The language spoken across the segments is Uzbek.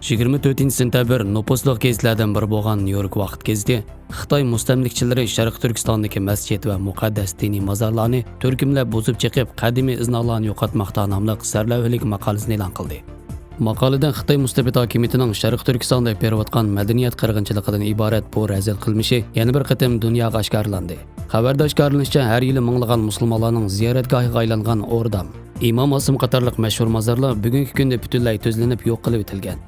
24-sentabr nüfusluq gazetlardan biri bo'lgan Nyu-York vaqt gazeti Xitoy mustamlikchilari Sharq Turkistondagi masjid va muqaddas diniy mozorlarni turkumlab buzib chiqib, qadimiy iznlarni yo'qotmoqda nomli sarlavhalik maqolasini e'lon qildi. Maqolada Xitoy mustabid hokimiyatining Sharq Turkistonda berayotgan madaniyat qirg'inchiligidan iborat bu razil qilmishi yana bir qatam dunyoga oshkorlandi. Xabarda oshkorlanishicha, har yili minglagan musulmonlarning ziyoratgohiga aylangan O'rdam, Imom Asim qatorliq mashhur mozorlar bugungi kunda butunlay tuzlanib yo'q qilib o'tilgan.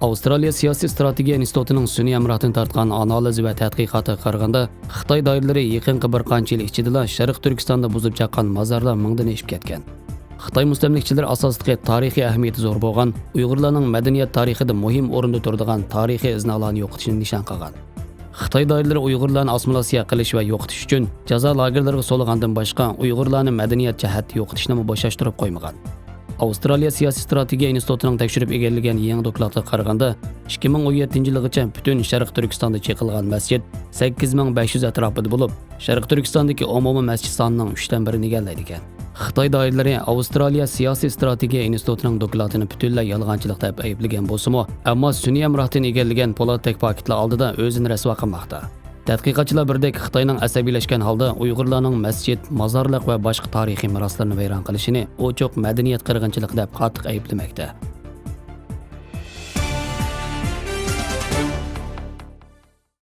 Avstraliya siyosiy strategiya institutining sun'iy amrohdan tortgan analiz va tadqiqotiga qaraganda, Xitoy doiralari yaqinqi bir qancha yil ichida Sharq Turkistonda buzib chiqqan mozorlar mingdan oshib ketgan. Xitoy mustamlikchilari asosidagi tarixiy ahamiyati zo'r bo'lgan, Uyg'urlarning madaniyat tarixida muhim o'rinda turadigan tarixiy iznalarni yo'qotishni nishon qilgan. Xitoy doiralari Uyg'urlarni assimilyatsiya qilish va yo'qotish uchun jazo lagerlariga so'lgandan boshqa Uyg'urlarni madaniyat jihatdan yo'qotishni bo'shashtirib qo'ymagan. Avstraliya siyosiy strategiya institutining tekshirib egallagan yangi dokladga qaraganda, 2017-yilgacha butun Sharq Turkistonda chiqilgan masjid 8500 atrofida bo'lib, Sharq Turkistondagi umumiy masjid sonining 3dan birini egallaydi ekan. Xitoy doiralari Avstraliya siyosiy strategiya institutining dokladini butunlay yolg'onchilik deb ayblagan bo'lsa-mu, ammo sun'iy amrohdan egallagan Polattek paketlar oldida o'zini rasvo qilmoqda. Tadqiqotchilar birdek Xitoyning asabiylashgan holda Uyg'urlarning masjid, mozorliq va boshqa tarixiy meroslarni vayron qilishini ochiq madaniyat qirg'inchiligi deb qattiq ayblamoqda.